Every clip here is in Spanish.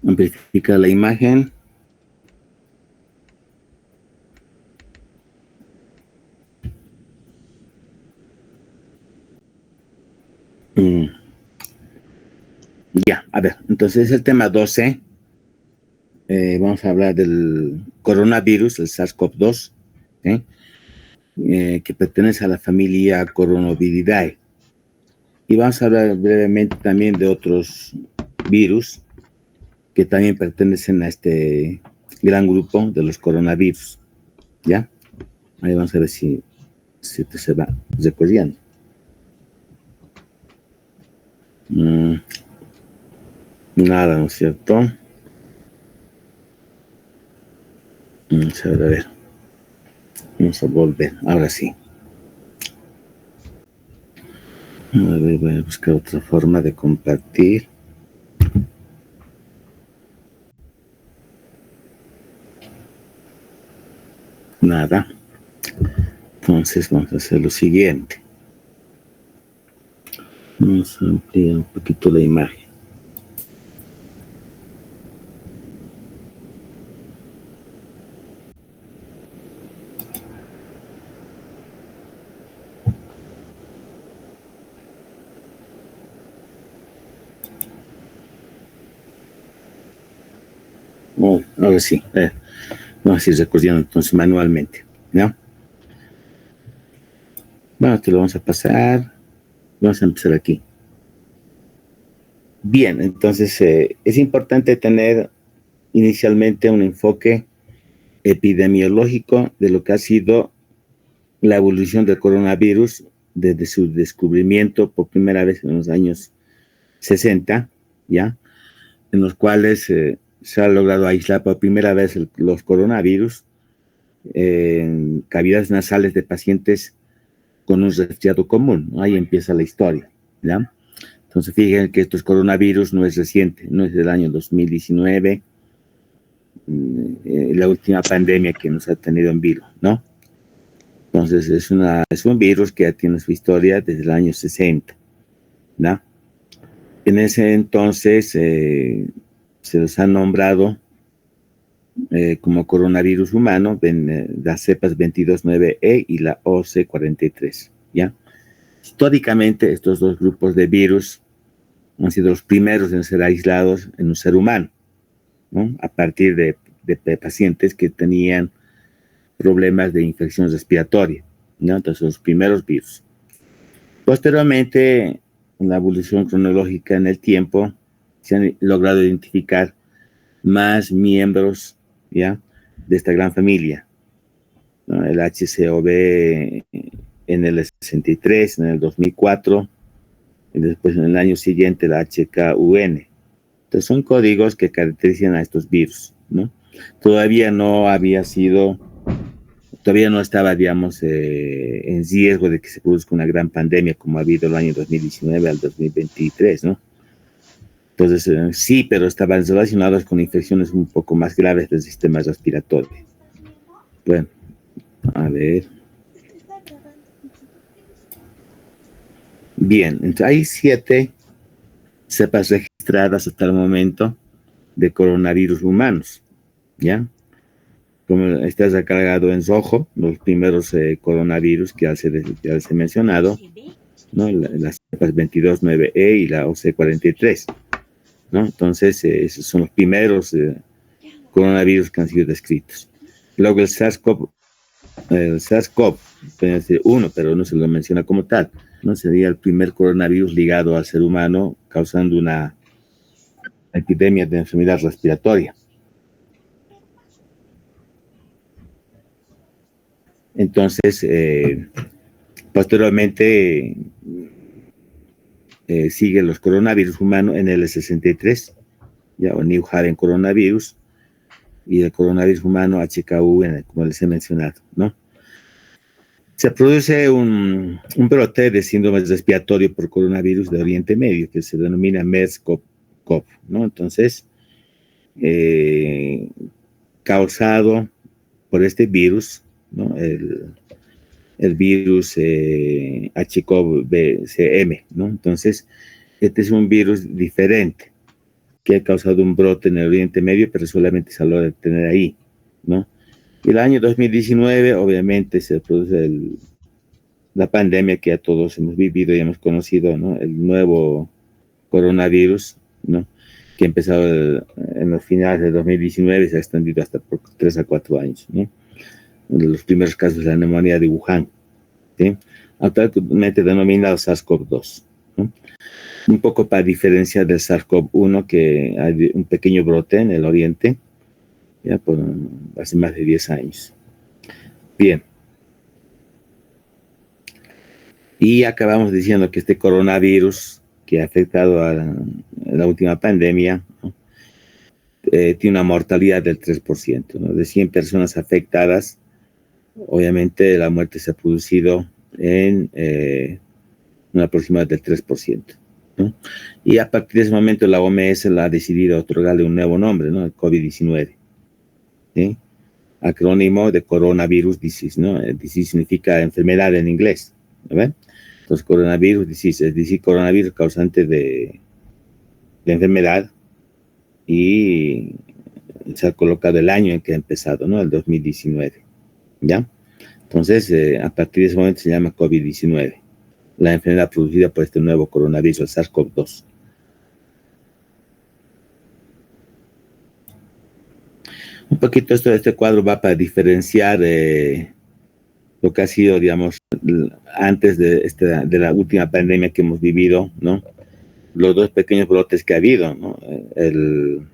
Amplifica la imagen. Ya, a ver, entonces el tema 12. Vamos a hablar del coronavirus, el SARS-CoV-2, que pertenece a la familia Coronaviridae. Y vamos a hablar brevemente también de otros virus que también pertenecen a este gran grupo de los coronavirus. ¿Ya? Ahí vamos a ver si te se va recorriendo. Nada, ¿no es cierto? Vamos a ver. Vamos a volver. Ahora sí. A ver, voy a buscar otra forma de compartir. Nada. Entonces vamos a hacer lo siguiente. Vamos a ampliar un poquito la imagen. Oh, ahora sí. Vamos a ir recorriendo entonces manualmente. ¿No? Bueno, te lo vamos a pasar. Vamos a empezar aquí. Bien, entonces es importante tener inicialmente un enfoque epidemiológico de lo que ha sido la evolución del coronavirus desde su descubrimiento por primera vez en los años 60, ¿ya? En los cuales se ha logrado aislar por primera vez los coronavirus en cavidades nasales de pacientes con un resfriado común, ¿no? Ahí empieza la historia, ¿ya? Entonces, fíjense que estos coronavirus no es reciente, no es del año 2019, la última pandemia que nos ha tenido en vivo, ¿no? Entonces, es un virus que ya tiene su historia desde el año 60, ¿no? En ese entonces se los ha nombrado como coronavirus humano, las cepas 22.9E y la OC43, ¿ya? Históricamente, estos dos grupos de virus han sido los primeros en ser aislados en un ser humano, ¿no? A partir de pacientes que tenían problemas de infección respiratoria, ¿no? Entonces, los primeros virus. Posteriormente, en la evolución cronológica en el tiempo, se han logrado identificar más miembros, ¿ya?, de esta gran familia, ¿no? El HCOV en el 63, en el 2004, y después en el año siguiente la HKUN. Entonces son códigos que caracterizan a estos virus, ¿no? Todavía no estaba, digamos, en riesgo de que se produzca una gran pandemia como ha habido el año 2019 al 2023, ¿no? Entonces, sí, pero estaban relacionados con infecciones un poco más graves del sistema respiratorio. Bueno, a ver. Bien, entonces hay 7 cepas registradas hasta el momento de coronavirus humanos, ¿ya? Como está recargado en rojo, los primeros coronavirus que ya se he mencionado, ¿no? Las cepas 22.9E y la OC43, ¿no? Entonces, esos son los primeros coronavirus que han sido descritos. Luego el SARS-CoV, puede ser uno, pero no se lo menciona como tal, ¿no? Sería el primer coronavirus ligado al ser humano, causando una epidemia de enfermedad respiratoria. Entonces, posteriormente siguen los coronavirus humanos en el 63, ya, o New Haven coronavirus, y el coronavirus humano HKU, como les he mencionado, ¿no? Se produce un brote de síndrome respiratorio por coronavirus de Oriente Medio, que se denomina MERS-CoV, ¿no? Entonces, causado por este virus, ¿no? El virus HCOV-CM, ¿no? Entonces, este es un virus diferente, que ha causado un brote en el Oriente Medio, pero solamente se logra detener ahí, ¿no? El año 2019, obviamente, se produce la pandemia que ya todos hemos vivido y hemos conocido, ¿no? El nuevo coronavirus, ¿no? Que ha empezado en los finales de 2019 y se ha extendido hasta por 3 a 4 años, ¿no? Los primeros casos de la neumonía de Wuhan, ¿sí? Actualmente denominado SARS-CoV-2, ¿no? Un poco para diferenciar del SARS-CoV-1, que hay un pequeño brote en el Oriente, ya por hace más de 10 años. Bien. Y acabamos diciendo que este coronavirus que ha afectado a la última pandemia, ¿no? Tiene una mortalidad del 3%, ¿no? De 100 personas afectadas, obviamente la muerte se ha producido en una aproximada del 3%, ¿no? Y a partir de ese momento la OMS ha decidido otorgarle un nuevo nombre, ¿no? El COVID-19, ¿sí? Acrónimo de Coronavirus Disease, ¿no? Disease significa enfermedad en inglés, ¿no? Entonces, coronavirus disease, es decir, coronavirus causante de enfermedad, y se ha colocado el año en que ha empezado, ¿no? El 2019, ¿ya? Entonces, a partir de ese momento se llama COVID-19, la enfermedad producida por este nuevo coronavirus, el SARS-CoV-2. Un poquito este cuadro va para diferenciar lo que ha sido, digamos, antes de la última pandemia que hemos vivido, ¿no? Los dos pequeños brotes que ha habido, ¿no? El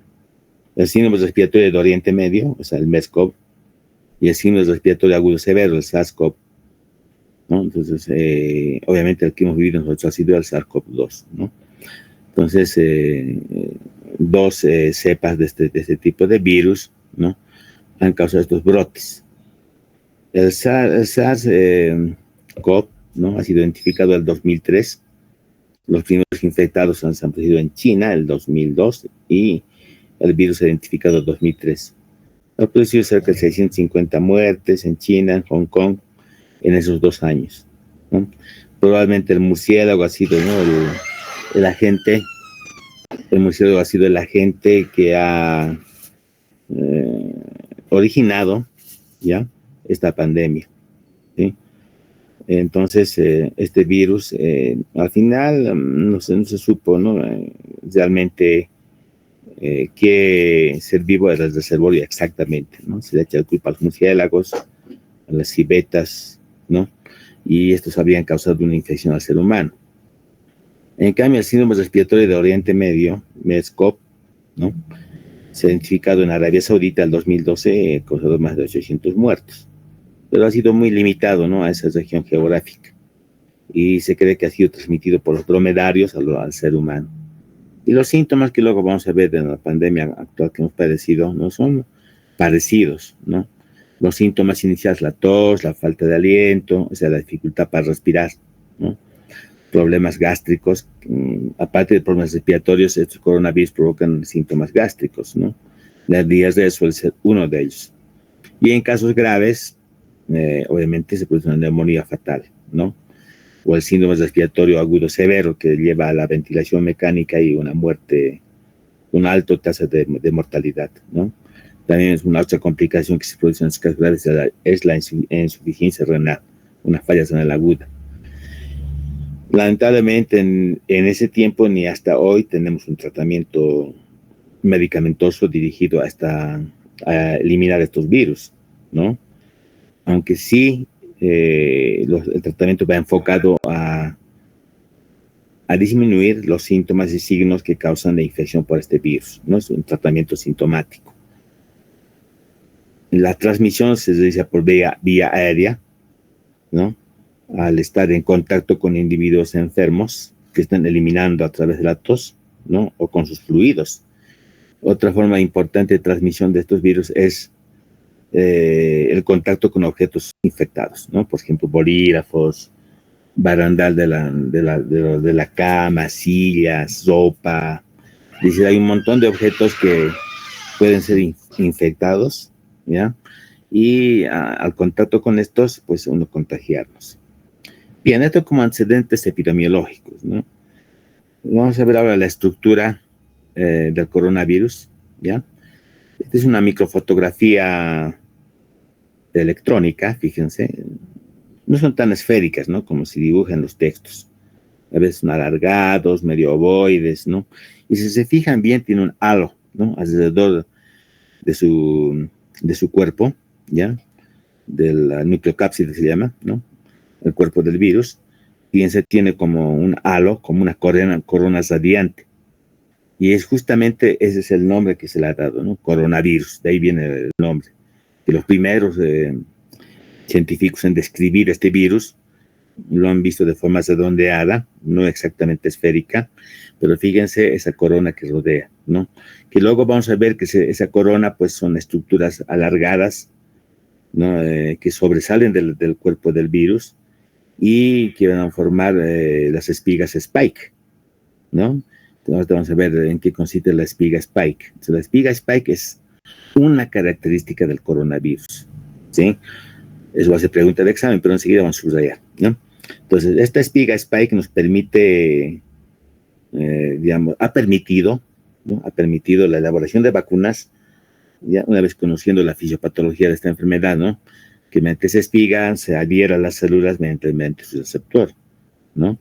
síndrome respiratorio de Oriente Medio, o sea, el MERS-CoV, y el síndrome respiratorio agudo severo, el SARS-CoV, ¿no? Entonces, obviamente el que hemos vivido nosotros ha sido el SARS-CoV-2, ¿no? Entonces, dos cepas de este tipo de virus, ¿no? Han causado estos brotes. El SARS-CoV, ¿no? Ha sido identificado en el 2003. Los primeros infectados se han producido en China el 2002 y el virus se ha identificado en 2003. Ha producido cerca de 650 muertes en China, en Hong Kong, en esos 2 años, ¿no? Probablemente el murciélago ha sido, ¿no? el agente que ha originado, ¿ya?, esta pandemia, ¿sí? Entonces, este virus, al final, no se supo, ¿no? Realmente qué ser vivo era el reservorio exactamente, ¿no? Se le echa la culpa a los murciélagos, a las civetas, ¿no? Y estos habrían causado una infección al ser humano. En cambio, el síndrome respiratorio de Oriente Medio, MERS-CoV, ¿no? Se ha identificado en Arabia Saudita en 2012, causado más de 800 muertos, pero ha sido muy limitado, ¿no?, a esa región geográfica, y se cree que ha sido transmitido por los dromedarios al ser humano. Y los síntomas que luego vamos a ver de la pandemia actual que hemos padecido no son parecidos, ¿no? Los síntomas iniciales, la tos, la falta de aliento, o sea, la dificultad para respirar, ¿no? Problemas gástricos, aparte de problemas respiratorios, estos coronavirus provocan síntomas gástricos, ¿no? La diarrea suele ser uno de ellos. Y en casos graves, obviamente se produce una neumonía fatal, ¿no? O el síndrome respiratorio agudo severo, que lleva a la ventilación mecánica y una muerte, una alta tasa de mortalidad, ¿no? También es una otra complicación que se produce en los casos graves, es la insuficiencia renal, una falla renal aguda. Lamentablemente, en ese tiempo ni hasta hoy tenemos un tratamiento medicamentoso dirigido a eliminar estos virus, ¿no? Aunque sí, el tratamiento va enfocado a disminuir los síntomas y signos que causan la infección por este virus, ¿no? Es un tratamiento sintomático. La transmisión se realiza por vía aérea, ¿no? Al estar en contacto con individuos enfermos que están eliminando a través de la tos, ¿no?, o con sus fluidos. Otra forma importante de transmisión de estos virus es el contacto con objetos infectados, ¿no? Por ejemplo, bolígrafos, barandal de la cama, sillas, ropa. Dice, hay un montón de objetos que pueden ser infectados, ¿ya? Y al contacto con estos, pues uno contagiarnos. Bien, esto como antecedentes epidemiológicos, ¿no? Vamos a ver ahora la estructura del coronavirus, ¿ya? Esta es una microfotografía electrónica, fíjense, no son tan esféricas, ¿no? Como se dibujan los textos. A veces son alargados, medio ovoides, ¿no? Y si se fijan bien, tiene un halo, ¿no? Alrededor de su cuerpo, ¿ya? De la nucleocápside se llama, ¿no? El cuerpo del virus. Fíjense, tiene como un halo, como una corona radiante. Y es justamente, ese es el nombre que se le ha dado, ¿no? Coronavirus, de ahí viene el nombre. Y los primeros científicos en describir este virus lo han visto de forma redondeada, no exactamente esférica, pero fíjense esa corona que rodea, ¿no? Que luego vamos a ver que esa corona pues son estructuras alargadas, ¿no? Que sobresalen del cuerpo del virus y que van a formar las espigas Spike, ¿no? Entonces vamos a ver en qué consiste la espiga Spike. Entonces, la espiga Spike es una característica del coronavirus, ¿sí? Eso va a ser pregunta de examen, pero enseguida vamos a subrayar, ¿no? Entonces, esta espiga Spike nos permite, digamos, ha permitido, ¿no? Ha permitido la elaboración de vacunas, ya una vez conociendo la fisiopatología de esta enfermedad, ¿no? Que mediante esa espiga se adhiera a las células mediante su receptor, ¿no?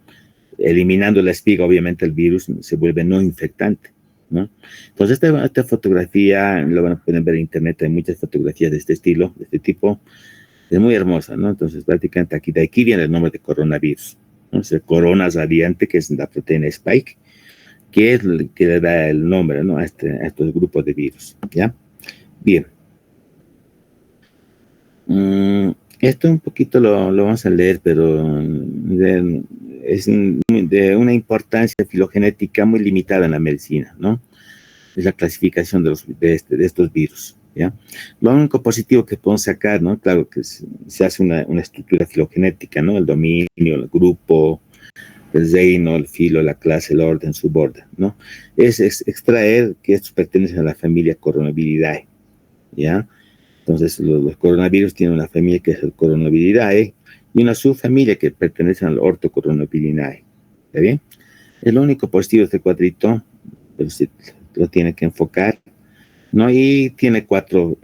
Eliminando la espiga, obviamente el virus se vuelve no infectante, ¿no? Entonces, esta fotografía, lo van a poder ver en internet, hay muchas fotografías de este estilo, de este tipo, es muy hermosa, ¿no? Entonces, prácticamente de aquí viene el nombre de coronavirus, ¿no? O sea, corona radiante, que es la proteína Spike, que es el que le da el nombre, ¿no? A estos grupos de virus, ¿ya? Bien. Esto un poquito lo vamos a leer, pero es de una importancia filogenética muy limitada en la medicina, ¿no? Es la clasificación de estos virus, ¿ya? Lo único positivo que podemos sacar, ¿no? Claro que se hace una estructura filogenética, ¿no? El dominio, el grupo, el reino, el filo, la clase, el orden, suborden, ¿no? Es extraer que estos pertenecen a la familia Coronaviridae, ¿ya? Entonces, los coronavirus tienen una familia que es el Coronaviridae y una subfamilia que pertenece al Orthocoronaviridae, ¿está bien? Es lo único positivo de este cuadrito, pero si lo tiene que enfocar, ¿no? Y tiene cuatro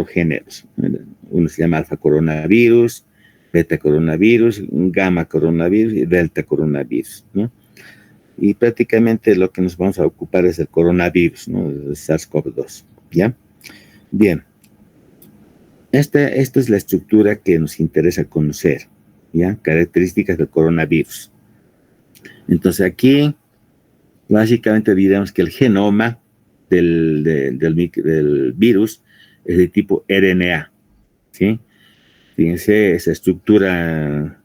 géneros. Uno se llama alfa coronavirus, beta coronavirus, gamma coronavirus y delta coronavirus, ¿no? Y prácticamente lo que nos vamos a ocupar es el coronavirus, ¿no? El SARS-CoV-2, ¿ya? Bien. Esta es la estructura que nos interesa conocer, ¿ya? Características del coronavirus. Entonces aquí, básicamente diremos que el genoma del virus es de tipo RNA, ¿sí? Fíjense esa estructura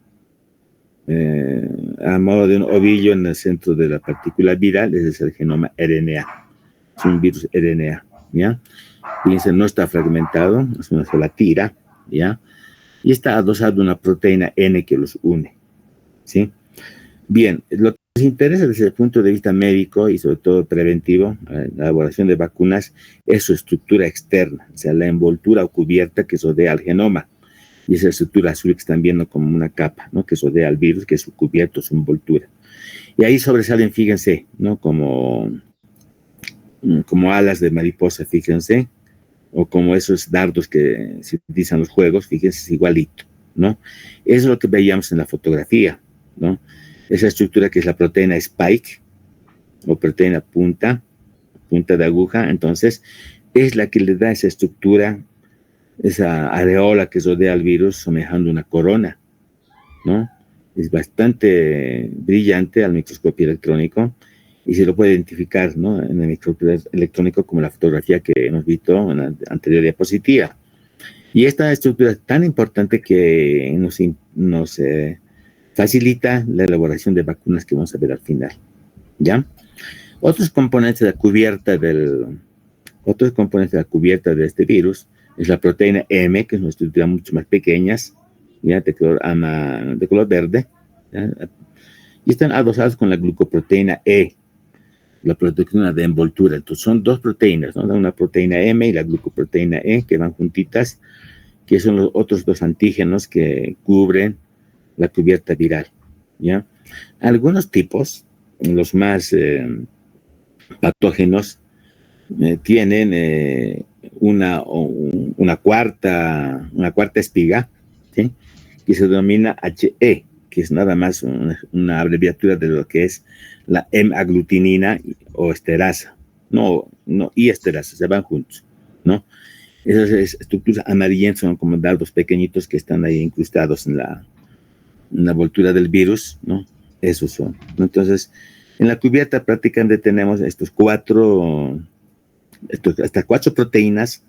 a modo de un ovillo en el centro de la partícula viral, ese es el genoma RNA, es un virus RNA, ¿ya? Fíjense, no está fragmentado, es una sola tira, ¿ya? Y está adosado de una proteína N que los une, ¿sí? Bien, lo que nos interesa desde el punto de vista médico y sobre todo preventivo, la elaboración de vacunas, es su estructura externa, o sea, la envoltura o cubierta que rodea al genoma. Y esa estructura azul que están viendo como una capa, ¿no? Que rodea al virus, que es su cubierto, su envoltura. Y ahí sobresalen, fíjense, ¿no? Como alas de mariposa, fíjense, o como esos dardos que se utilizan en los juegos, fíjense, es igualito, ¿no? Eso es lo que veíamos en la fotografía, ¿no? Esa estructura que es la proteína Spike, o proteína punta de aguja, entonces, es la que le da esa estructura, esa areola que rodea al virus, semejando una corona, ¿no? Es bastante brillante al microscopio electrónico, y se lo puede identificar, ¿no? En el microscopio electrónico como la fotografía que hemos visto en la anterior diapositiva. Y esta estructura es tan importante que nos facilita la elaboración de vacunas que vamos a ver al final, ¿ya? Otros componentes de la cubierta de este virus es la proteína M, que es una estructura mucho más pequeña, ¿ya? De color verde, ¿ya? Y están adosados con la glucoproteína E, la proteína de envoltura. Entonces son dos proteínas, ¿no? Una proteína M y la glucoproteína E que van juntitas, que son los otros dos antígenos que cubren la cubierta viral, ¿ya? Algunos tipos, los más patógenos tienen una cuarta espiga, ¿sí? Que se denomina HE, que es nada más una abreviatura de lo que es la M-aglutinina o esterasa, y esterasa, se van juntos, ¿no? Esas estructuras amarillentas son como dardos pequeñitos que están ahí incrustados en la envoltura del virus, ¿no? Esos son, ¿no? Entonces, en la cubierta prácticamente tenemos hasta cuatro proteínas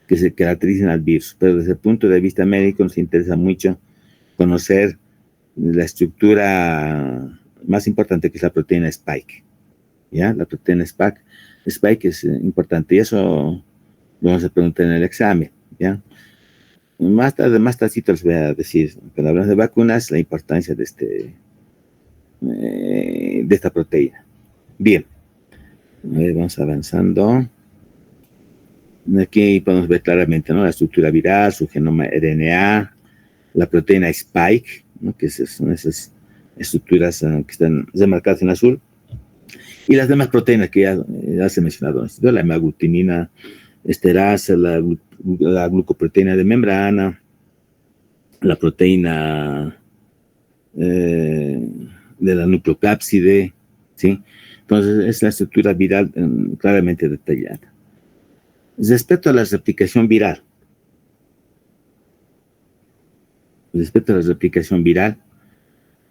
que se caracterizan al virus, pero desde el punto de vista médico nos interesa mucho conocer la estructura más importante, que es la proteína Spike, ¿ya? La proteína Spike es importante, y eso lo vamos a preguntar en el examen, ¿ya? Más tardecito les voy a decir, cuando hablamos de vacunas, la importancia de esta proteína. Bien, a ver, vamos avanzando. Aquí podemos ver claramente, ¿no?, la estructura viral, su genoma RNA, la proteína Spike, ¿no?, que son esas estructuras que están demarcadas en azul, y las demás proteínas que ya se mencionaron, la hemaglutinina, esterasa, la glucoproteína de membrana, la proteína de la nucleocápside, ¿sí? Entonces es la estructura viral claramente detallada. Respecto a la replicación viral,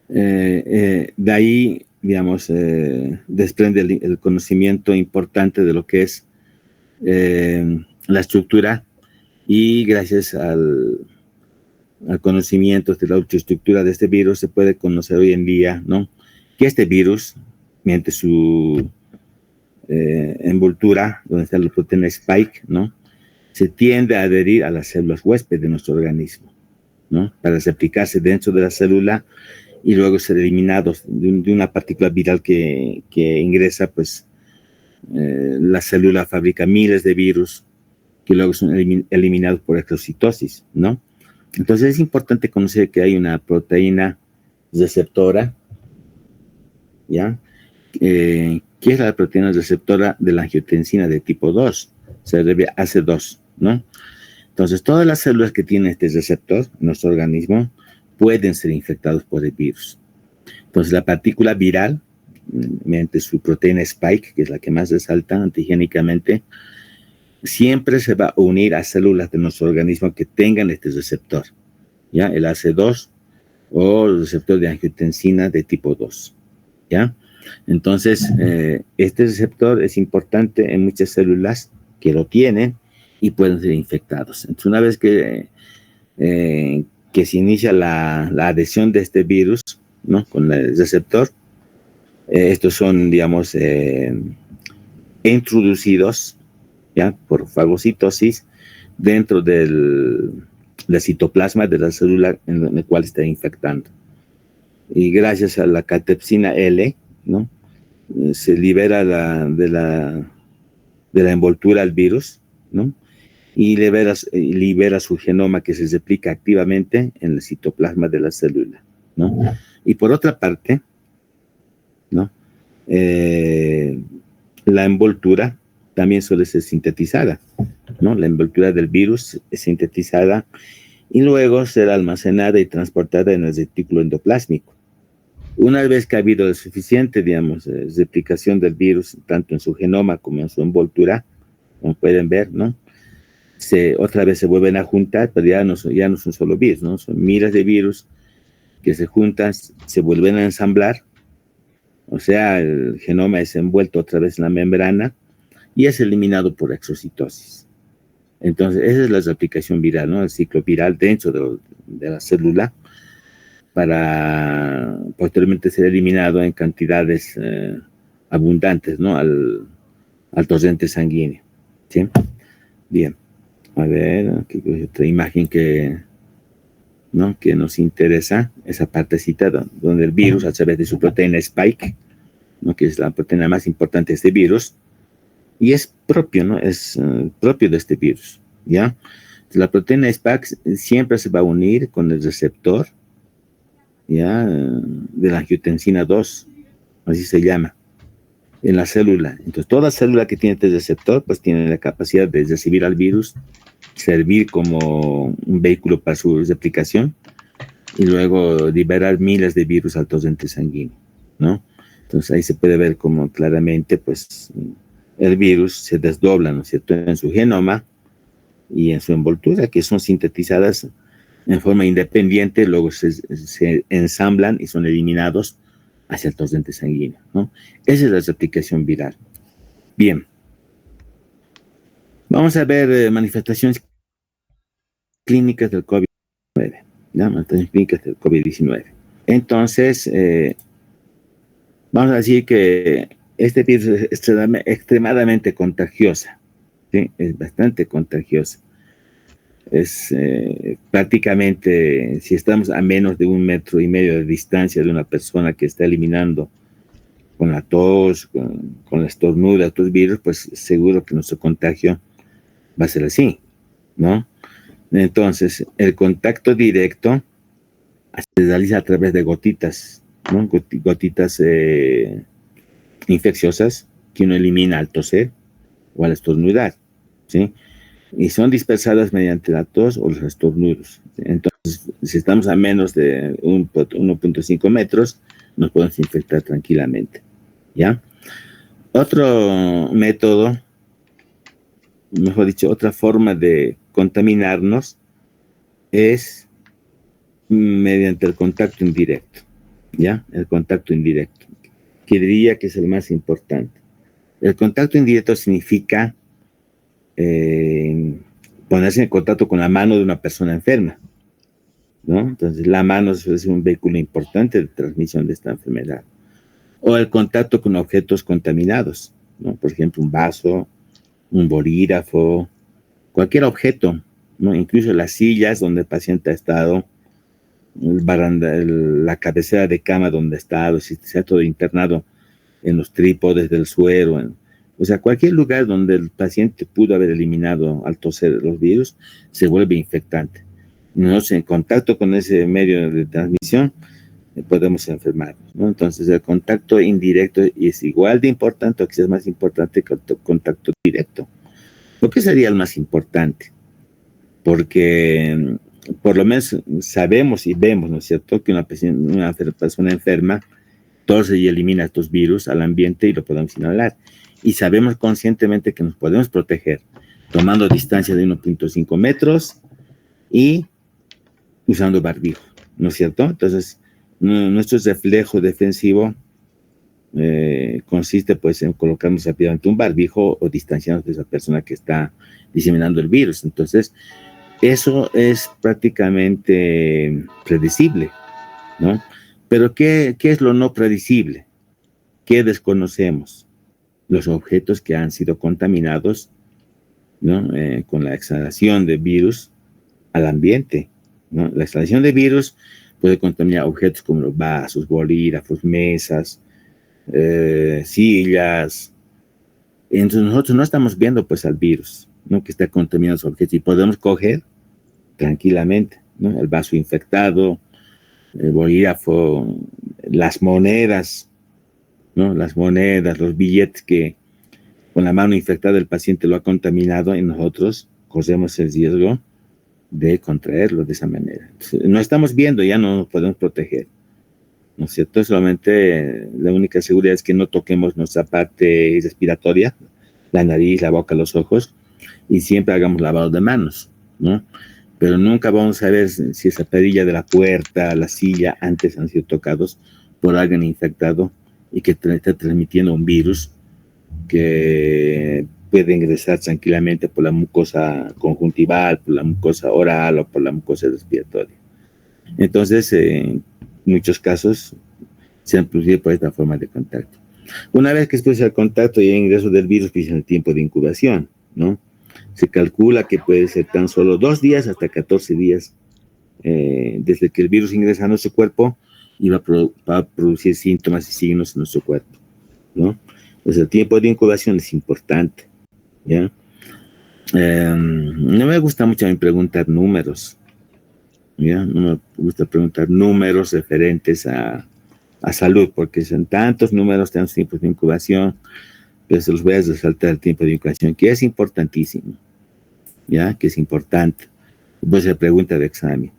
de ahí, digamos, desprende el conocimiento importante de lo que es la estructura, y gracias al conocimiento de la ultraestructura de este virus se puede conocer hoy en día, ¿no?, que este virus, mediante su envoltura, donde está la proteína Spike, ¿no?, se tiende a adherir a las células huésped de nuestro organismo, ¿no?, para replicarse dentro de la célula y luego ser eliminados de una partícula viral que ingresa, pues la célula fabrica miles de virus que luego son eliminados por exocitosis, ¿no? Entonces es importante conocer que hay una proteína receptora, ¿ya? ¿Qué es la proteína receptora de la angiotensina de tipo 2? Se debe a AC2, ¿no? Entonces, todas las células que tienen este receptor en nuestro organismo pueden ser infectados por el virus. Entonces, la partícula viral, mediante su proteína Spike, que es la que más resalta antigénicamente, siempre se va a unir a células de nuestro organismo que tengan este receptor, ¿ya? El AC2 o el receptor de angiotensina de tipo 2, ¿ya? Entonces, este receptor es importante en muchas células que lo tienen y pueden ser infectados. Entonces, una vez que se inicia la adhesión de este virus, ¿no?, con el receptor, estos son, digamos, introducidos, ¿ya?, por fagocitosis dentro del citoplasma de la célula en la cual está infectando. Y gracias a la catepsina L, ¿no?, se libera de la envoltura al virus, ¿no?, y libera su genoma, que se replica activamente en el citoplasma de la célula, ¿no? Y por otra parte, ¿no?, la envoltura también suele ser sintetizada, ¿no? La envoltura del virus es sintetizada y luego será almacenada y transportada en el retículo endoplásmico. Una vez que ha habido suficiente, digamos, replicación del virus, tanto en su genoma como en su envoltura, como pueden ver, ¿no?, otra vez se vuelven a juntar, pero ya no es un solo virus, ¿no? Son miles de virus que se juntan, se vuelven a ensamblar, o sea, el genoma es envuelto otra vez en la membrana y es eliminado por exocitosis. Entonces, esa es la replicación viral, ¿no?, el ciclo viral dentro de la célula, para posteriormente ser eliminado en cantidades abundantes, ¿no?, al torrente sanguíneo, ¿sí? Bien, a ver, aquí hay otra imagen ¿no?, que nos interesa, esa partecita donde el virus, a través de su proteína Spike, ¿no?, que es la proteína más importante de este virus, y es propio, ¿no?, es propio de este virus, ¿ya? La proteína Spike siempre se va a unir con el receptor, ¿ya?, de la angiotensina 2, así se llama, en la célula. Entonces, toda célula que tiene este receptor, pues tiene la capacidad de recibir al virus, servir como un vehículo para su replicación y luego liberar miles de virus al torrente sanguíneo, ¿no? Entonces, ahí se puede ver como claramente, pues, el virus se desdobla, ¿no es cierto?, en su genoma y en su envoltura, que son sintetizadas en forma independiente, luego se ensamblan y son eliminados hacia el torrente sanguíneo, ¿no? Esa es la replicación viral. Bien. Vamos a ver manifestaciones clínicas del COVID-19, ¿no? Manifestaciones clínicas del COVID-19. Entonces, vamos a decir que este virus es extremadamente contagiosa, ¿sí? Es bastante contagiosa. Es prácticamente, si estamos a menos de 1,5 metros de distancia de una persona que está eliminando con la tos, con la estornuda, otros virus, pues seguro que nuestro contagio va a ser así, ¿no? Entonces, el contacto directo se realiza a través de gotitas, ¿no? Gotitas infecciosas que uno elimina al toser o al estornudar, ¿sí? Y son dispersadas mediante la tos o los estornudos. Entonces, si estamos a menos de 1,5 metros, nos podemos infectar tranquilamente, ¿ya? Otro método, mejor dicho, otra forma de contaminarnos es mediante el contacto indirecto, ¿ya? El contacto indirecto, que diría que es el más importante. El contacto indirecto significa ponerse en contacto con la mano de una persona enferma, ¿no? Entonces, la mano es un vehículo importante de transmisión de esta enfermedad. O el contacto con objetos contaminados, ¿no? Por ejemplo, un vaso, un bolígrafo, cualquier objeto, ¿no? Incluso las sillas donde el paciente ha estado, la cabecera de cama donde ha estado, si se ha todo internado en los trípodes del suero, o sea, cualquier lugar donde el paciente pudo haber eliminado al toser los virus, se vuelve infectante. Nosotros en contacto con ese medio de transmisión podemos enfermarnos, ¿no? Entonces el contacto indirecto es igual de importante o quizás más importante que el contacto directo. ¿Por qué sería el más importante? Porque por lo menos sabemos y vemos, ¿no es cierto?, que una persona enferma tose y elimina estos virus al ambiente y lo podemos inhalar. Y sabemos conscientemente que nos podemos proteger tomando distancia de 1,5 metros y usando barbijo, ¿no es cierto? Entonces, nuestro reflejo defensivo consiste pues en colocarnos rápidamente un barbijo o distanciarnos de esa persona que está diseminando el virus. Entonces, eso es prácticamente predecible, ¿no? Pero ¿qué es lo no predecible? ¿Qué desconocemos? Los objetos que han sido contaminados, ¿no? Con la exhalación de virus al ambiente, ¿no? La exhalación de virus puede contaminar objetos como los vasos, bolígrafos, mesas, sillas. Entonces nosotros no estamos viendo pues al virus, ¿no?, que está contaminando los objetos y podemos coger tranquilamente, ¿no?, el vaso infectado, el bolígrafo, las monedas, ¿no?, las monedas, los billetes que con la mano infectada el paciente lo ha contaminado y nosotros corremos el riesgo de contraerlo de esa manera. Entonces, no estamos viendo, ya no nos podemos proteger, ¿no es cierto? Solamente la única seguridad es que no toquemos nuestra parte respiratoria, la nariz, la boca, los ojos, y siempre hagamos lavado de manos, ¿no? Pero nunca vamos a ver si esa perilla de la puerta, la silla, antes han sido tocados por alguien infectado y que está transmitiendo un virus que puede ingresar tranquilamente por la mucosa conjuntival, por la mucosa oral o por la mucosa respiratoria. Entonces, en muchos casos se han producido por esta forma de contacto. Una vez que después del contacto y el ingreso del virus, pues el tiempo de incubación, ¿no? Se calcula que puede ser tan solo 2 días hasta 14 días desde que el virus ingresa a nuestro cuerpo y va a producir síntomas y signos en nuestro cuerpo, ¿no? Entonces el tiempo de incubación es importante, ¿ya? No me gusta mucho a mí preguntar números, ¿ya? No me gusta preguntar números referentes a a salud, porque son tantos números, tantos tiempos de incubación, pero se los voy a resaltar el tiempo de incubación, que es importantísimo, ¿ya? Que es importante. Pues se pregunta de examen,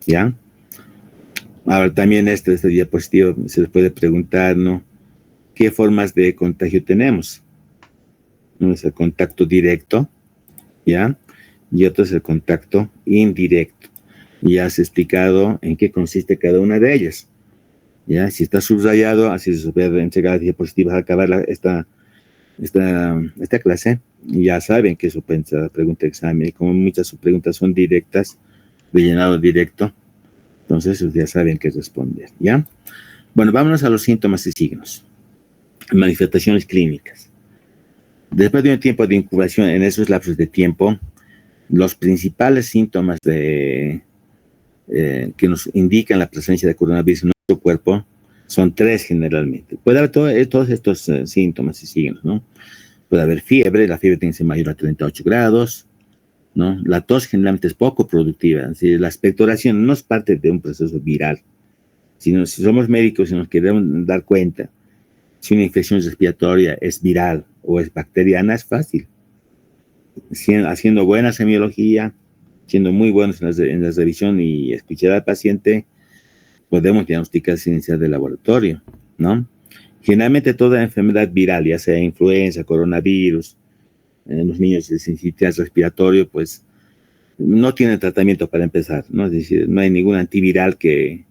¿ya? Ahora también este diapositivo se les puede preguntar, ¿no? ¿Qué formas de contagio tenemos? Uno es el contacto directo, ¿ya? Y otro es el contacto indirecto. Ya has explicado en qué consiste cada una de ellas, ¿ya? Si está subrayado, así se puede entregar diapositivas al acabar esta clase, ya saben que eso piensa la pregunta de examen, y como muchas sus preguntas son directas, de llenado directo, entonces ya saben qué responder, ¿ya? Bueno, vámonos a los síntomas y signos. Manifestaciones clínicas. Después de un tiempo de incubación, en esos lapsos de tiempo, los principales síntomas que nos indican la presencia de coronavirus en nuestro cuerpo son tres generalmente. Puede haber todos estos síntomas y signos, ¿no? Puede haber fiebre, la fiebre tiene que ser mayor a 38 grados, ¿no? La tos generalmente es poco productiva, ¿sí? La expectoración no es parte de un proceso viral, sino si somos médicos y nos queremos dar cuenta si una infección respiratoria es viral o es bacteriana, es fácil. Haciendo buena semiología, siendo muy buenos en la revisión y escuchar al paciente, podemos diagnosticar sin necesidad de laboratorio, ¿no? Generalmente toda enfermedad viral, ya sea influenza, coronavirus, en los niños de sensibilidad respiratorio, pues no tienen tratamiento para empezar, ¿no? Es decir, no hay ningún antiviral que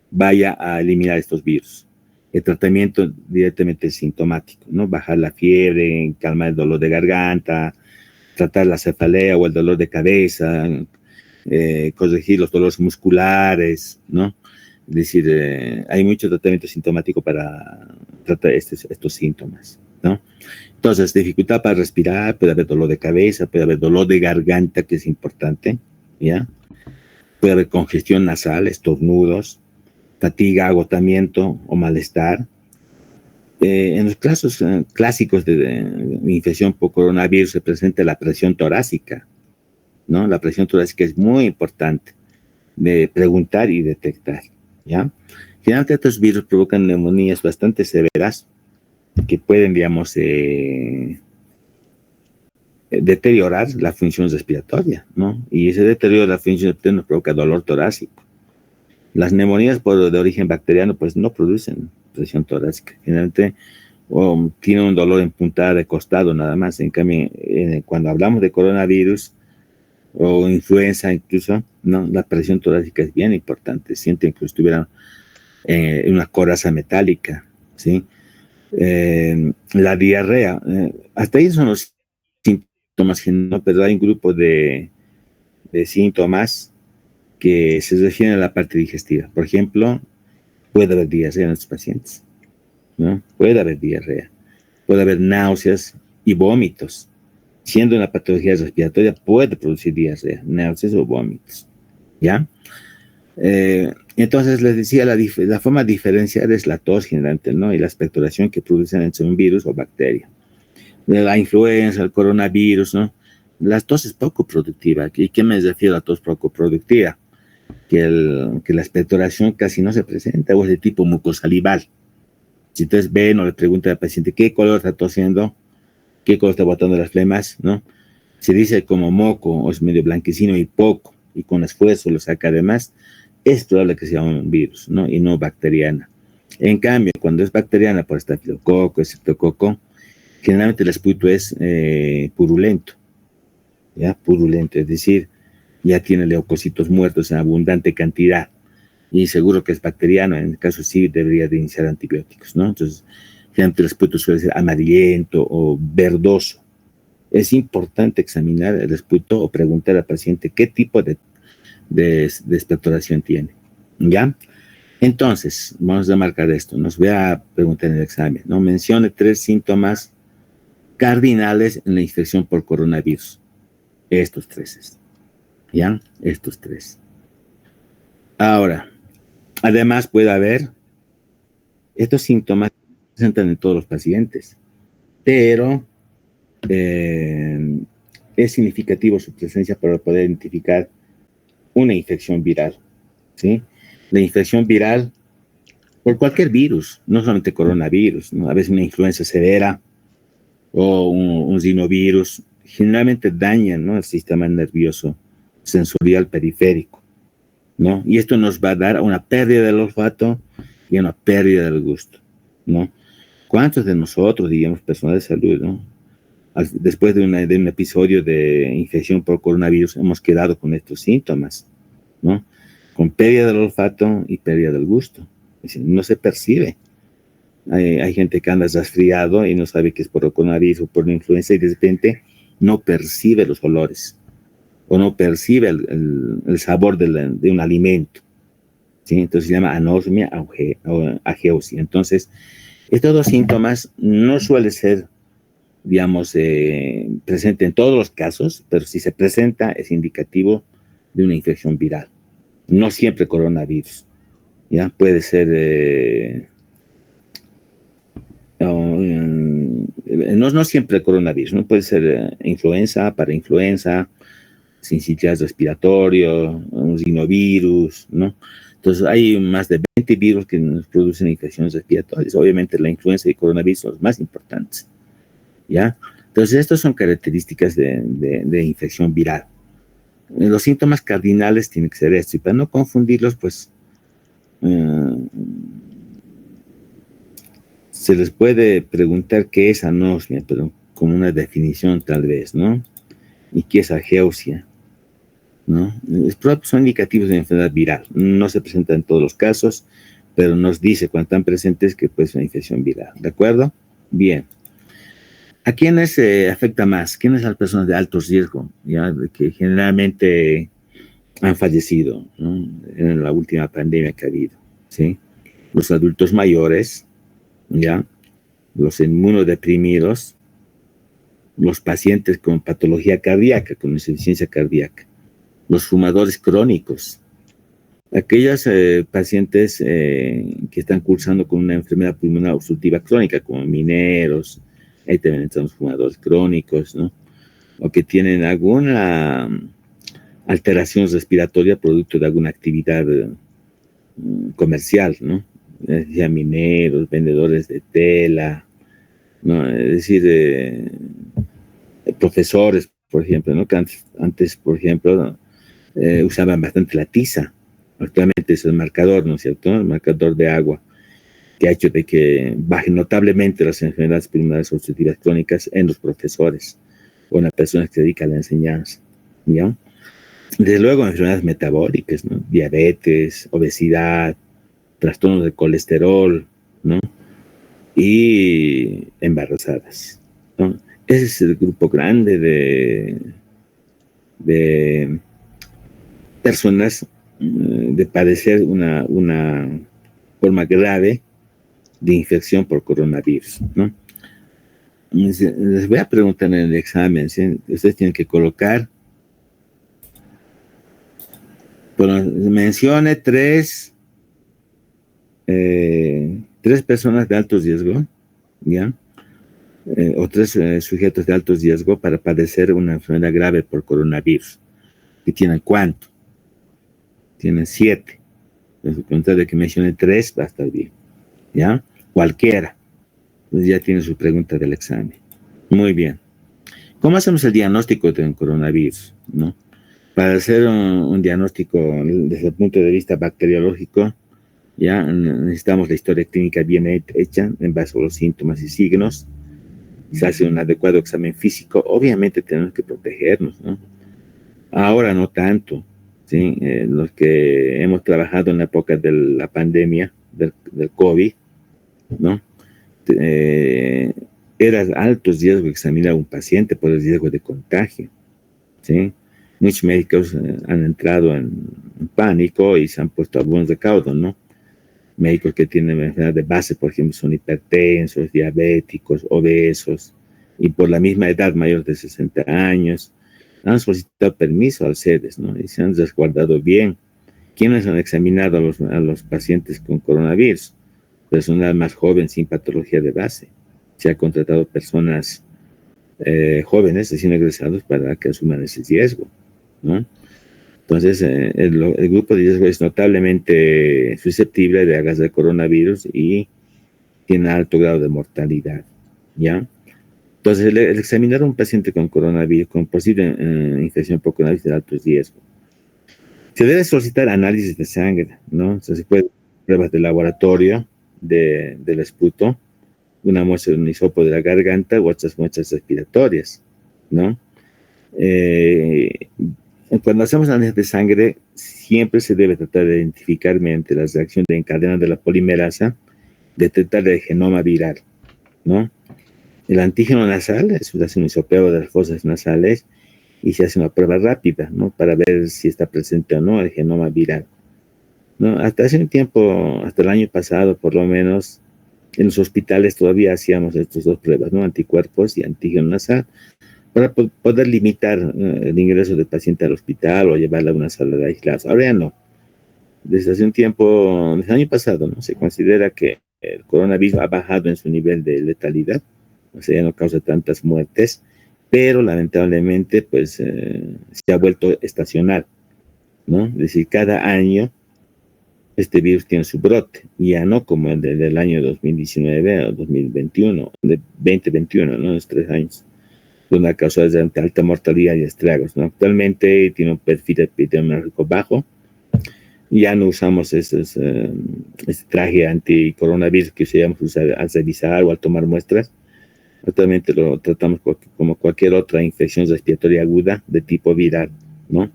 vaya a eliminar estos virus. El tratamiento directamente es sintomático, ¿no? Bajar la fiebre, calmar el dolor de garganta, tratar la cefalea o el dolor de cabeza, corregir los dolores musculares, ¿no? Es decir, hay mucho tratamiento sintomático para tratar estos síntomas, ¿no? Entonces, dificultad para respirar, puede haber dolor de cabeza, puede haber dolor de garganta, que es importante, ¿ya? Puede haber congestión nasal, estornudos, fatiga, agotamiento o malestar. En los casos clásicos de infección por coronavirus se presenta la presión torácica, ¿no? La presión torácica es muy importante de preguntar y detectar, ¿ya? Generalmente estos virus provocan neumonías bastante severas que pueden, digamos, deteriorar la función respiratoria, ¿no? Y ese deterioro de la función respiratoria nos provoca dolor torácico. Las neumonías de origen bacteriano, pues no producen presión torácica. Generalmente tienen un dolor en puntada de costado nada más. En cambio, cuando hablamos de coronavirus o influenza incluso, ¿no? La presión torácica es bien importante. Sienten que estuvieran en una coraza metálica, ¿sí? La diarrea, hasta ahí son los síntomas, ¿no? Pero hay un grupo de síntomas que se refieren a la parte digestiva. Por ejemplo, puede haber diarrea en estos pacientes, ¿no? Puede haber diarrea, puede haber náuseas y vómitos. Siendo una patología respiratoria, puede producir diarrea, náuseas o vómitos, ¿ya? Entonces les decía, la forma de diferenciar es la tos generalmente, ¿no? Y la expectoración que producen entre un virus o bacteria. La influenza, el coronavirus, ¿no? La tos es poco productiva. ¿Y qué me refiero a tos poco productiva? Que la expectoración casi no se presenta, o es de tipo mucosalival. Si ustedes ven o le preguntan al paciente qué color está tosiendo, qué color está botando las flemas, ¿no? Se dice como moco, o es medio blanquecino y poco, y con esfuerzo lo saca además, es probable que sea un virus, ¿no? Y no bacteriana. En cambio, cuando es bacteriana por estafilococo, estreptococo, generalmente el esputo es purulento, ¿ya? Purulento, es decir, ya tiene leucocitos muertos en abundante cantidad y seguro que es bacteriano, en el caso sí debería de iniciar antibióticos, ¿no? Entonces, generalmente el esputo suele ser amarillento o verdoso. Es importante examinar el esputo o preguntar al paciente qué tipo de expectoración tiene, ¿ya? Entonces, vamos a marcar esto, nos voy a preguntar en el examen, ¿no? Mencione 3 síntomas cardinales en la infección por coronavirus. Estos 3, ¿ya? Estos 3. Ahora, además puede haber, estos síntomas se presentan en todos los pacientes, pero es significativo su presencia para poder identificar una infección viral, ¿sí? La infección viral por cualquier virus, no solamente coronavirus, ¿no? A veces una influenza severa o un rinovirus, generalmente dañan, ¿no?, el sistema nervioso sensorial periférico, ¿no? Y esto nos va a dar una pérdida del olfato y una pérdida del gusto, ¿no? ¿Cuántos de nosotros, digamos, personal de salud, ¿no?, después de un episodio de infección por coronavirus hemos quedado con estos síntomas, ¿no? Con pérdida del olfato y pérdida del gusto. Es decir, no se percibe. Hay gente que anda resfriado y no sabe que es por el coronavirus o por la influenza y de repente no percibe los olores o no percibe el sabor de un alimento, ¿sí? Entonces se llama anosmia o ageusia. Entonces, estos dos síntomas no suelen ser, digamos, presente en todos los casos, pero si se presenta es indicativo de una infección viral. No siempre coronavirus, ¿ya? Puede ser, no siempre coronavirus, no puede ser influenza, parainfluenza, sincicial respiratorio, un rinovirus, ¿no? Entonces hay más de 20 virus que nos producen infecciones respiratorias. Obviamente la influenza y el coronavirus son los más importantes, ¿ya? Entonces estas son características de infección viral. Los síntomas cardinales tienen que ser esto, y para no confundirlos, pues se les puede preguntar qué es anosmia, pero como una definición tal vez, ¿no? Y qué es ageusia, ¿no? Son indicativos de enfermedad viral. No se presenta en todos los casos, pero nos dice cuando están presentes que puede ser una infección viral, ¿de acuerdo? Bien. ¿A quiénes afecta más? ¿Quiénes son las personas de alto riesgo, ya, que generalmente han fallecido, ¿no?, en la última pandemia que ha habido, ¿sí? Los adultos mayores, ya, los inmunodeprimidos, los pacientes con patología cardíaca, con insuficiencia cardíaca, los fumadores crónicos, aquellos pacientes que están cursando con una enfermedad pulmonar obstructiva crónica, como mineros, ahí también están los fumadores crónicos, ¿no?, o que tienen alguna alteración respiratoria producto de alguna actividad comercial, ¿no? Ya mineros, vendedores de tela, ¿no? Es decir, profesores, por ejemplo, ¿no?, que antes por ejemplo, usaban bastante la tiza. Actualmente es el marcador, ¿no es cierto?, el marcador de agua, que ha hecho de que bajen notablemente las enfermedades pulmonares obstructivas crónicas en los profesores o en las personas que se dedican a la enseñanza, ¿ya? Desde luego, enfermedades metabólicas, ¿no?, diabetes, obesidad, trastornos de colesterol, ¿no?, y embarazadas, ¿no? Ese es el grupo grande de personas de padecer una forma grave de infección por coronavirus, ¿no? Les voy a preguntar en el examen, ¿sí? Ustedes tienen que colocar, bueno, mencione tres personas de alto riesgo, ¿ya? O tres sujetos de alto riesgo para padecer una enfermedad grave por coronavirus. ¿Y tienen cuánto? Tienen 7. Entonces, con tal de que mencione 3, va a estar bien, ¿ya? Cualquiera. Entonces ya tiene su pregunta del examen. Muy bien. ¿Cómo hacemos el diagnóstico de un coronavirus, no? Para hacer un diagnóstico desde el punto de vista bacteriológico, ya necesitamos la historia clínica bien hecha en base a los síntomas y signos. Se hace un adecuado examen físico. Obviamente tenemos que protegernos, ¿no? Ahora no tanto, ¿sí? Los que hemos trabajado en la época de la pandemia del COVID, ¿no? Era alto riesgo examinar a un paciente por el riesgo de contagio, ¿sí? Muchos médicos han entrado en pánico y se han puesto a buen recaudo, ¿no? Médicos que tienen enfermedad de base, por ejemplo, son hipertensos, diabéticos, obesos, y por la misma edad, mayor de 60 años, han solicitado permiso al CEDES, ¿no? Y se han resguardado bien. ¿Quiénes han examinado a los pacientes con coronavirus? Personal más joven sin patología de base. Se ha contratado personas jóvenes, recién egresados, para que asuman ese riesgo, ¿no? Entonces, el grupo de riesgo es notablemente susceptible de agarrar el coronavirus y tiene alto grado de mortalidad, ¿ya? Entonces, el examinar a un paciente con coronavirus, con posible infección por coronavirus de alto riesgo, se debe solicitar análisis de sangre, ¿no? O sea, se puede pruebas de laboratorio del esputo, una muestra de un hisopo de la garganta u otras muestras respiratorias, ¿no? Eh, Cuando hacemos análisis de sangre, siempre se debe tratar de identificar mediante la reacción de encadena de la polimerasa, detectar el genoma viral, ¿no? El antígeno nasal, se hace un hisopeo de las fosas nasales y se hace una prueba rápida, ¿no? Para ver si está presente o no el genoma viral, ¿no? Hasta hace un tiempo, hasta el año pasado por lo menos, en los hospitales todavía hacíamos estas dos pruebas, ¿no? Anticuerpos y antígeno nasal, para poder limitar el ingreso del paciente al hospital o llevarlo a una sala de aislados. Ahora ya no. Desde hace un tiempo, desde el año pasado, ¿no? Se considera que el coronavirus ha bajado en su nivel de letalidad, o sea, ya no causa tantas muertes, pero lamentablemente, pues, se ha vuelto estacional, ¿no? Es decir, cada año este virus tiene su brote, y ya no como el del año 2019 o 2021, de 2021, ¿no? Los 3 años, donde ha causado de alta mortalidad y estragos, ¿no? Actualmente tiene un perfil epidemiológico bajo, y ya no usamos este traje anti-coronavirus que usamos al revisar o al tomar muestras. Actualmente lo tratamos como cualquier otra infección respiratoria aguda de tipo viral, ¿no?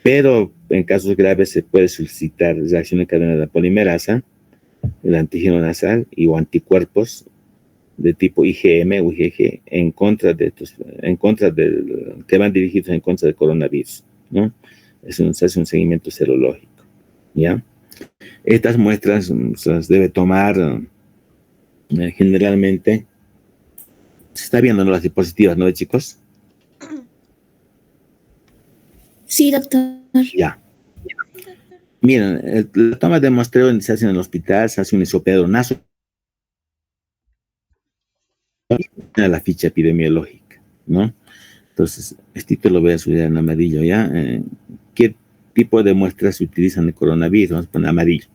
Pero en casos graves se puede solicitar reacción en cadena de la polimerasa, el antígeno nasal o anticuerpos de tipo IgM o IgG que van dirigidos en contra del coronavirus, ¿no? Se hace un seguimiento serológico, ¿ya? Estas muestras se las debe tomar generalmente. Se está viendo, ¿no? Las diapositivas, ¿no, chicos? Sí, doctor. Ya. Miren, la toma de muestreo se hace en el hospital, se hace un hisopeo naso, la ficha epidemiológica, ¿no? Entonces, este lo voy a subir en amarillo, ¿ya? ¿Qué tipo de muestras se utilizan en el coronavirus? Vamos a poner amarillo.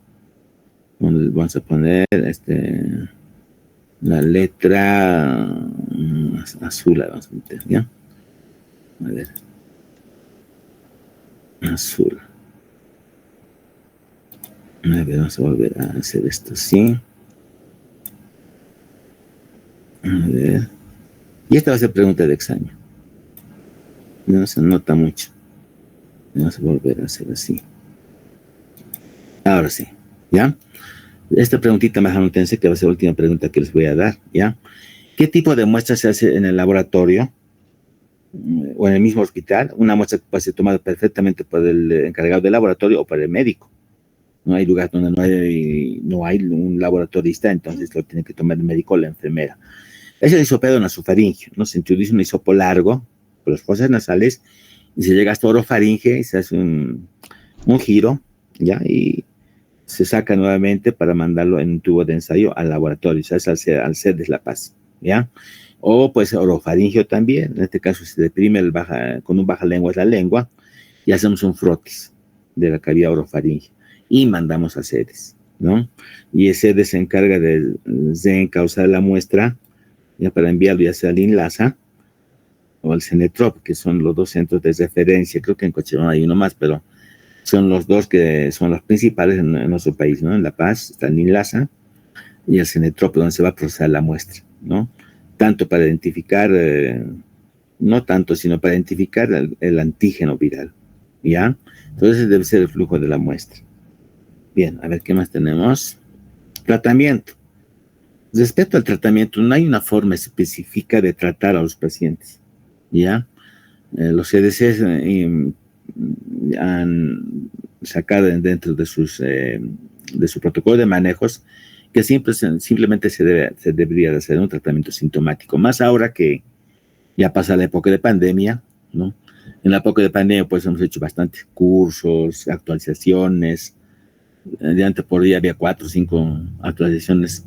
Vamos a poner la letra azul, vamos a meter, ¿ya? A ver. Azul. A ver, vamos a volver a hacer esto así. A ver. Y esta va a ser pregunta de examen. No se nota mucho. Vamos a volver a hacer así. Ahora sí, ¿ya? Esta preguntita más anotense, que va a ser la última pregunta que les voy a dar, ¿ya? ¿Qué tipo de muestra se hace en el laboratorio o en el mismo hospital? Una muestra que puede ser tomada perfectamente por el encargado del laboratorio o por el médico. No hay lugar donde no hay un laboratorista, entonces lo tiene que tomar el médico o la enfermera. Es el hisopeo nasofaringeo, ¿no? Se introduce un hisopo largo por las fosas nasales y se llega hasta orofaringe y se hace un giro, ¿ya? Y se saca nuevamente para mandarlo en un tubo de ensayo al laboratorio, se hace al CEDES La Paz, ¿ya? O pues orofaringeo también, en este caso se deprime con un baja lengua la lengua y hacemos un frotis de la cavidad orofaringea y mandamos a CEDES, ¿no? Y el CEDES se encarga de encauzar la muestra ya para enviarlo ya sea al INLASA o al CENETROP, que son los dos centros de referencia. Creo que en Cochabamba hay uno más, pero son los dos que son los principales en nuestro país, ¿no? En La Paz está el INLASA y el CENETROP, donde se va a procesar la muestra, ¿no? Tanto para identificar, no tanto, sino para identificar el antígeno viral, ¿ya? Entonces ese debe ser el flujo de la muestra. Bien, a ver qué más tenemos. Tratamiento. Respecto al tratamiento, no hay una forma específica de tratar a los pacientes, ¿ya? Los CDCs han sacado dentro de su protocolo de manejos que simplemente se debería de hacer un tratamiento sintomático, más ahora que ya pasa la época de pandemia, ¿no? En la época de pandemia pues hemos hecho bastantes cursos, actualizaciones, de antes por día había 4 o 5 actualizaciones.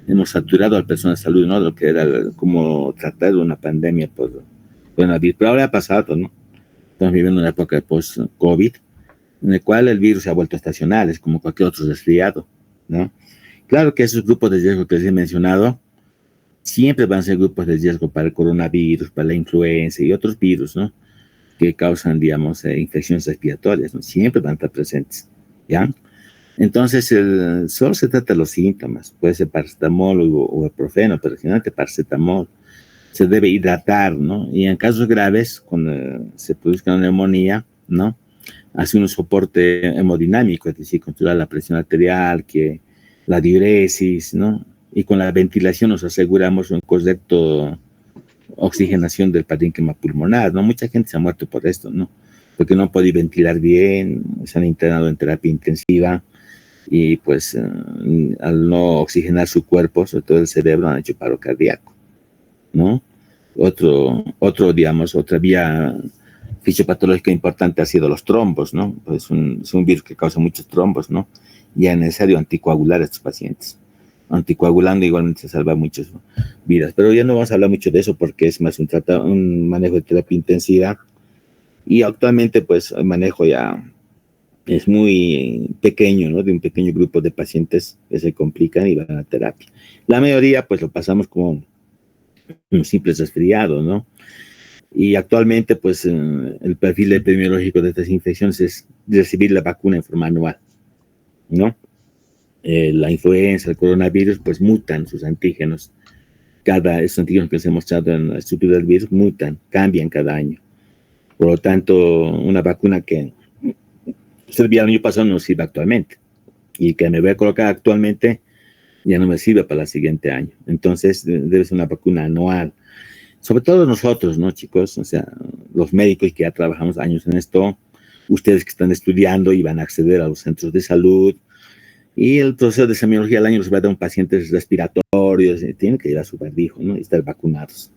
Hemos saturado al personal de salud, ¿no? Lo que era como tratar una pandemia por coronavirus. Pero ahora ha pasado, ¿no? Estamos viviendo una época post-COVID en el cual el virus se ha vuelto estacional, es como cualquier otro resfriado, ¿no? Claro que esos grupos de riesgo que les he mencionado siempre van a ser grupos de riesgo para el coronavirus, para la influenza y otros virus, ¿no? Que causan, digamos, infecciones respiratorias, ¿no? Siempre van a estar presentes, ¿ya? Entonces, solo se trata de los síntomas, puede ser paracetamol o ibuprofeno, pero generalmente paracetamol. Se debe hidratar, ¿no? Y en casos graves, cuando se produzca una neumonía, ¿no? Hace un soporte hemodinámico, es decir, controlar la presión arterial, que la diuresis, ¿no? Y con la ventilación nos aseguramos un correcto oxigenación del parénquima pulmonar, ¿no? Mucha gente se ha muerto por esto, ¿no? Porque no puede ventilar bien, se han internado en terapia intensiva y pues al no oxigenar su cuerpo, sobre todo el cerebro, han hecho paro cardíaco, ¿no? Digamos, otra vía fisiopatológica importante ha sido los trombos, ¿no? Pues es un virus que causa muchos trombos, ¿no? Y es necesario anticoagular a estos pacientes. Anticoagulando igualmente se salva muchas vidas. Pero ya no vamos a hablar mucho de eso porque es más un manejo de terapia intensiva. Y actualmente, pues, el manejo ya es muy pequeño, ¿no? De un pequeño grupo de pacientes que se complican y van a terapia. La mayoría, pues, lo pasamos como un simple resfriado, ¿no? Y actualmente, pues, el perfil epidemiológico de estas infecciones es recibir la vacuna en forma anual, ¿no? La influenza, el coronavirus, pues mutan sus antígenos. Esos antígenos que se han mostrado en la estructura del virus mutan, cambian cada año. Por lo tanto, una vacuna que servía el año pasado no sirve actualmente. Y que me voy a colocar actualmente ya no me sirve para el siguiente año. Entonces, debe ser una vacuna anual. Sobre todo nosotros, ¿no, chicos? O sea, los médicos que ya trabajamos años en esto, ustedes que están estudiando y van a acceder a los centros de salud, y el proceso de semiología al año les va a dar un pacientes respiratorios, tienen que ir a su barbijo, ¿no? Y estar vacunados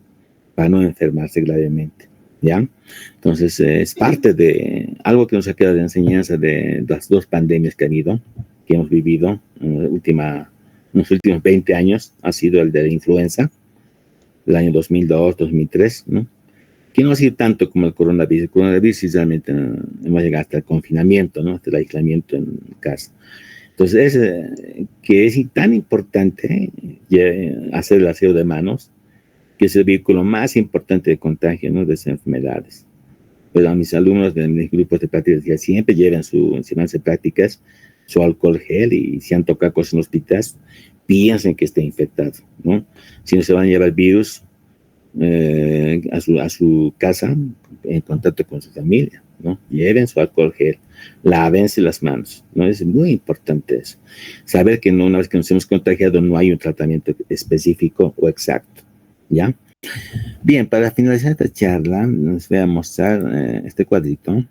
para no enfermarse gravemente, ¿ya? Entonces, es parte de algo que nos ha quedado de enseñanza de las dos pandemias que hemos vivido en los últimos 20 años, ha sido el de la influenza, el año 2002, 2003, ¿no? Que no ha sido tanto como el coronavirus. El coronavirus sí realmente hemos llegado hasta el confinamiento, ¿no? Hasta el aislamiento en casa. Entonces, que es tan importante hacer el aseo de manos, que es el vehículo más importante de contagio, ¿no? De esas enfermedades. Pero a mis alumnos de mis grupos de prácticas siempre llevan si van a hacer prácticas, su alcohol gel, y si han tocado cosas en los hospitales, piensen que esté infectado, ¿no? Si no se van a llevar virus a su casa en contacto con su familia, ¿no? Lleven su alcohol gel, lávense las manos, ¿no? Es muy importante eso. Saber que una vez que nos hemos contagiado no hay un tratamiento específico o exacto, ¿ya? Bien, para finalizar esta charla, les voy a mostrar este cuadrito,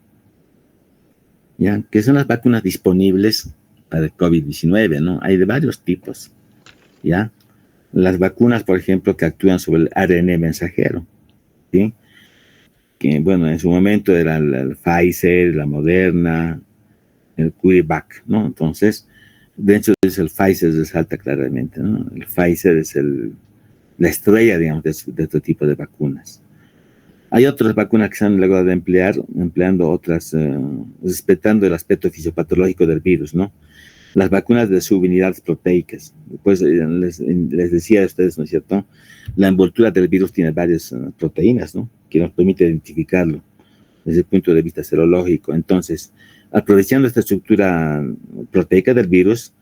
¿ya? Que son las vacunas disponibles para el COVID-19, ¿no? Hay de varios tipos, ¿ya? Las vacunas, por ejemplo, que actúan sobre el ARN mensajero, ¿sí? Que, bueno, en su momento era el Pfizer, la Moderna, el CureVac, ¿no? Entonces, dentro de eso el Pfizer resalta claramente, ¿no? El Pfizer es la estrella, digamos, de este tipo de vacunas. Hay otras vacunas que se han logrado empleando otras, respetando el aspecto fisiopatológico del virus, ¿no? Las vacunas de subunidades proteicas. Pues les decía a ustedes, ¿no es cierto? La envoltura del virus tiene varias proteínas, ¿no? Que nos permite identificarlo desde el punto de vista serológico. Entonces, aprovechando esta estructura proteica del virus,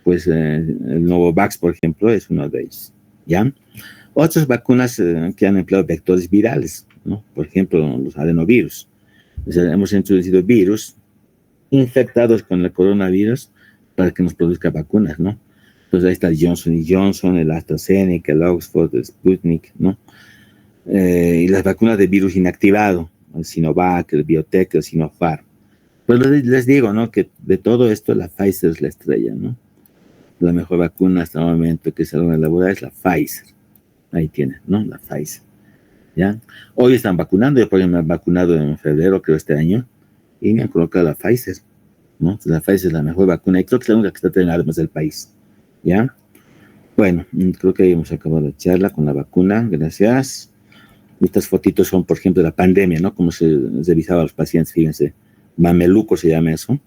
pues el Novavax, por ejemplo, es uno de ellos, ¿ya? Otras vacunas que han empleado vectores virales, ¿no? Por ejemplo, los adenovirus. O sea, hemos introducido virus infectados con el coronavirus para que nos produzca vacunas, ¿no? Entonces ahí está el Johnson & Johnson, el AstraZeneca, el Oxford, el Sputnik, ¿no? Y las vacunas de virus inactivado, el Sinovac, el Biotech, el Sinopharm. Pues les digo, ¿no? Que de todo esto la Pfizer es la estrella, ¿no? La mejor vacuna hasta el momento que se va a elaborar es la Pfizer. Ahí tienen, ¿no? La Pfizer, ¿ya? Hoy están vacunando, yo por ejemplo me han vacunado en febrero, creo, este año, y me han colocado la Pfizer, ¿no? Entonces, la Pfizer es la mejor vacuna y creo que es la única que está teniendo armas del país, ¿ya? Bueno, creo que hemos acabado la charla con la vacuna, gracias. Estas fotitos son, por ejemplo, de la pandemia, ¿no? Cómo se revisaba a los pacientes, fíjense, mameluco se llama eso,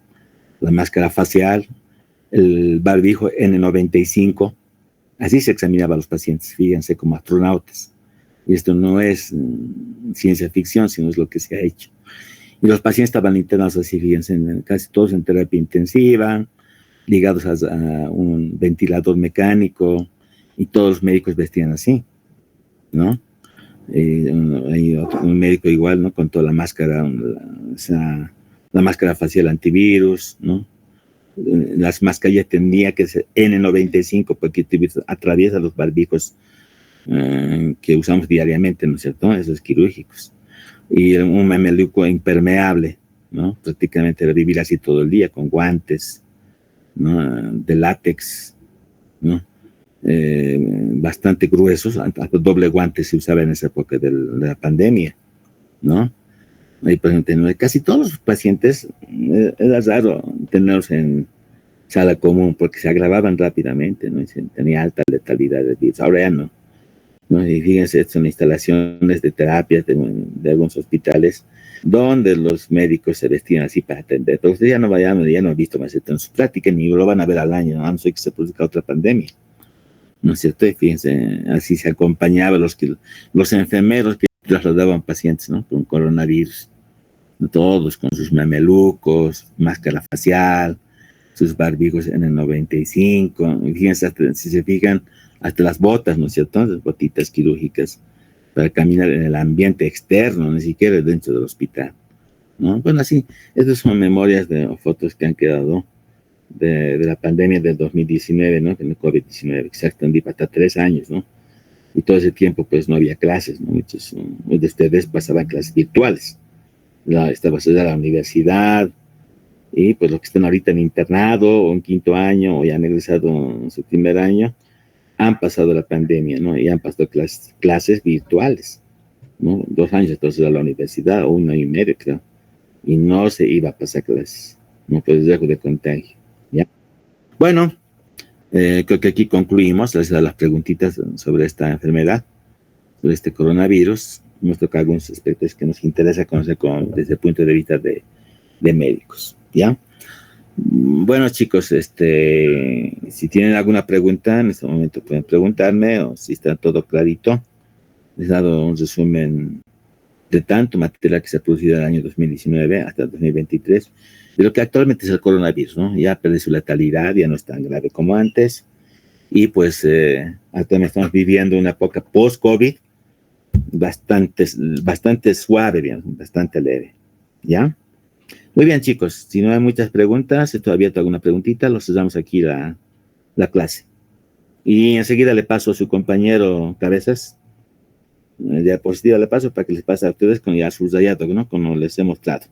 la máscara facial, el barbijo N95. Así se examinaba a los pacientes, fíjense, como astronautas. Y esto no es ciencia ficción, sino es lo que se ha hecho. Y los pacientes estaban internados así, fíjense, casi todos en terapia intensiva, ligados a un ventilador mecánico, y todos los médicos vestían así, ¿no? Hay un médico igual, ¿no? Con toda la máscara, la máscara facial antivirus, ¿no? Las mascarillas tendría que ser N95 porque atraviesa los barbijos que usamos diariamente, ¿no es cierto? Esos quirúrgicos. Y un mameluco impermeable, ¿no? Prácticamente vivir así todo el día con guantes, ¿no? De látex, ¿no? Bastante gruesos, doble guante se usaba en esa época de la pandemia, ¿no? Ahí, por ejemplo, casi todos los pacientes era raro tenerlos en sala común porque se agravaban rápidamente, ¿no? Tenía alta letalidad de virus. Ahora ya no, ¿no? Y fíjense, son instalaciones de terapias de algunos hospitales donde los médicos se vestían así para atender. Pero ustedes ya no han visto más esto en su práctica, ni lo van a ver al año, ¿no? A no ser que se produzca otra pandemia, ¿no es cierto? Y fíjense, así se acompañaba los enfermeros que trasladaban pacientes, ¿no? Con coronavirus, todos con sus mamelucos, máscara facial, sus barbijos N95, y fíjense, si se fijan, hasta las botas, ¿no es cierto? Las botitas quirúrgicas para caminar en el ambiente externo, ni siquiera dentro del hospital, ¿no? Bueno, así, esas son memorias o fotos que han quedado de la pandemia del 2019, ¿no? El COVID-19, que se extendió hasta 3 años, ¿no? Y todo ese tiempo, pues, no había clases, ¿no? Muchos de ustedes pasaban clases virtuales. Estaba estudiando la universidad, y pues los que están ahorita en internado, o en 5º año, o ya han egresado en su 1er año, han pasado la pandemia, ¿no? Y han pasado clases virtuales, ¿no? 2 años entonces a la universidad, o 1 año y medio, creo. Y no se iba a pasar clases, no por el riesgo de contagio, ¿ya? Bueno, creo que aquí concluimos las preguntitas sobre esta enfermedad, sobre este coronavirus. Hemos tocado algunos aspectos que nos interesa conocer desde el punto de vista de médicos, ¿ya? Bueno, chicos, si tienen alguna pregunta, en este momento pueden preguntarme, o si está todo clarito. Les he dado un resumen de tanto material que se ha producido en el año 2019 hasta el 2023, de lo que actualmente es el coronavirus, ¿no? Ya perdió su letalidad, ya no es tan grave como antes, y pues actualmente estamos viviendo una época post-COVID bastante suave, bien, bastante leve, ¿ya? Muy bien, chicos, si no hay muchas preguntas, estoy abierto a alguna preguntita, los cerramos aquí la clase. Y enseguida le paso a su compañero Cabezas, diapositiva le paso para que les pase a ustedes con ya subrayado, ¿no? Como les he mostrado.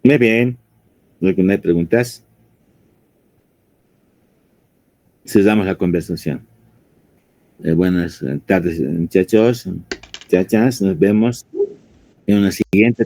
Muy bien, no hay preguntas. Cerramos la conversación. Buenas tardes, muchachos, muchachas, nos vemos en una siguiente